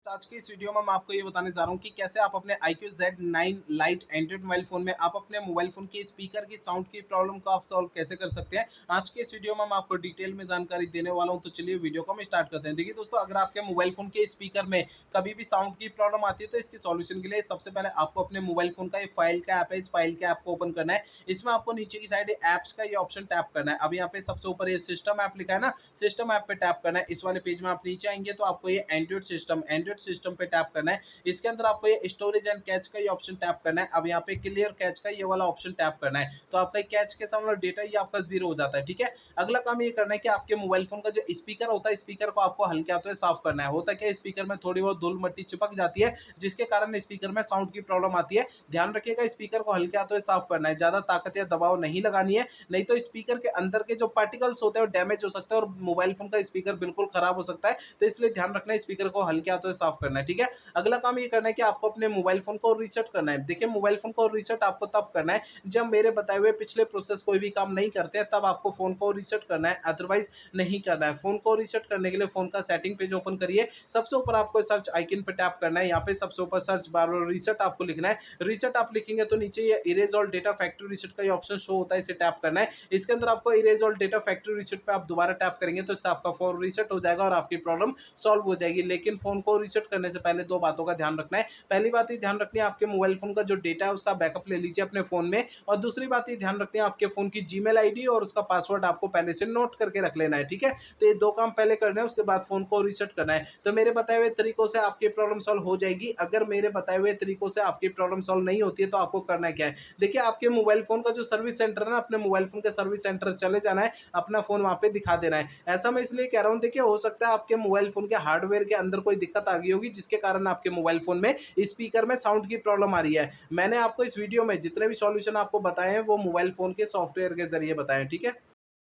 आज की इस वीडियो में मैं आपको ये बताने जा रहा हूँ कि कैसे आप अपने iQOO Z9 light Android mobile phone में आप अपने मोबाइल फोन के स्पीकर की साउंड की प्रॉब्लम को आप सॉल्व कैसे कर सकते हैं। आज के इस वीडियो में मैं आपको डिटेल में जानकारी देने वाला हूँ, तो चलिए वीडियो को हम स्टार्ट करते हैं। देखिए दोस्तों, अगर आपके मोबाइल फोन के स्पीकर में कभी भी साउंड की प्रॉब्लम आती है तो इसके सॉल्यूशन के लिए सबसे पहले आपको अपने मोबाइल फोन का ये फाइल का ऐप है, इस फाइल के ऐप को ओपन करना है। इसमें आपको नीचे की साइड ऐप्स का ये ऑप्शन टैप करना है। अब यहाँ पे सबसे ऊपर ये सिस्टम ऐप लिखा है ना, सिस्टम ऐप पे टैप करना है। इस वाले पेज में आप नीचे आएंगे तो आपको ये एंड्रॉइड सिस्टम पे टैप करना है। इसके अंदर आपको ये स्टोरेज एंड कैच का ये ऑप्शन टैप करना है। अब यहाँ पे क्लियर कैच का ये वाला ऑप्शन टैप करना है, तो आपका कैच के सामने डेटा ये आपका जीरो हो जाता है। ठीक है, अगला काम ये करना है कि आपके मोबाइल फोन का जो स्पीकर होता है, स्पीकर को आपको हल्के हाथों से साफ करना है। होता क्या है, स्पीकर में थोड़ी बहुत धूल मट्टी चिपक जाती है, जिसके कारण स्पीकर में साउंड की प्रॉब्लम आती है। ध्यान रखिएगा, स्पीकर को हल्के हाथों से साफ करना है, ज्यादा ताकत या दबाव नहीं लगानी है, नहीं तो स्पीकर के अंदर के जो पार्टिकल्स होते हैं वो डैमेज हो सकते हैं और मोबाइल फोन का स्पीकर बिल्कुल खराब हो सकता है। तो इसलिए ध्यान रखना है, स्पीकर को हल्के हाथों से साफ करना है। ठीक है, अगला काम ये करना है कि आपको अपने मोबाइल फोन को रीसेट करना है। देखिए, मोबाइल फोन को रीसेट आपको तब करना है जब मेरे बताए हुए पिछले प्रोसेस कोई भी काम नहीं करते हैं, तब आपको फोन को रीसेट करना है, अदरवाइज नहीं करना है। फोन को रीसेट करने के लिए फोन का सेटिंग पेज ओपन करिए। सबसे ऊपर आपको सर्च आइकन पे टैप करना है। यहाँ पे सबसे ऊपर सर्च बार और रीसेट आपको लिखना है। रीसेट आप लिखेंगे तो नीचे ये erase all data factory reset का ये ऑप्शन शो होता है, इसे टैप करना है। इसके अंदर आपको erase all data factory reset पे आप दोबारा टैप करेंगे तो इससे आपका फोन रीसेट हो जाएगा और आपकी प्रॉब्लम सॉल्व हो जाएगी। लेकिन फोन को रीसेट करने से पहले दो बातों का ध्यान रखना है। पहली बात ये ध्यान रखनी है, आपके मोबाइल फोन का जो डेटा है उसका बैकअप ले लीजिए अपने फोन में। और दूसरी बात ये ध्यान रखनी है, आपके फोन की जीमेल आईडी और उसका पासवर्ड आपको पहले से नोट करके रख लेना है। ठीक है, तो ये दो काम पहले करना है, उसके बाद फोन को रीसेट करना है। तो मेरे बताए हुए तरीकों से आपकी प्रॉब्लम सॉल्व हो जाएगी। अगर मेरे बताए हुए तरीकों से आपकी प्रॉब्लम सॉल्व नहीं होती है तो आपको करना क्या है, देखिए, आपके मोबाइल फोन का जो सर्विस सेंटर है ना, अपने मोबाइल फोन के सर्विस सेंटर चले जाना है, अपना फोन वहां पे दिखा देना है। ऐसा मैं इसलिए कह रहा हूँ, देखिए, हो सकता है आपके मोबाइल फोन के हार्डवेयर के अंदर कोई दिक्कत आ गई होगी, जिसके कारण आपके मोबाइल फोन में स्पीकर में साउंड की प्रॉब्लम आ रही है। मैंने आपको इस वीडियो में जितने भी सॉल्यूशन आपको बताए हैं वो मोबाइल फोन के सॉफ्टवेयर के जरिए बताए हैं। ठीक है।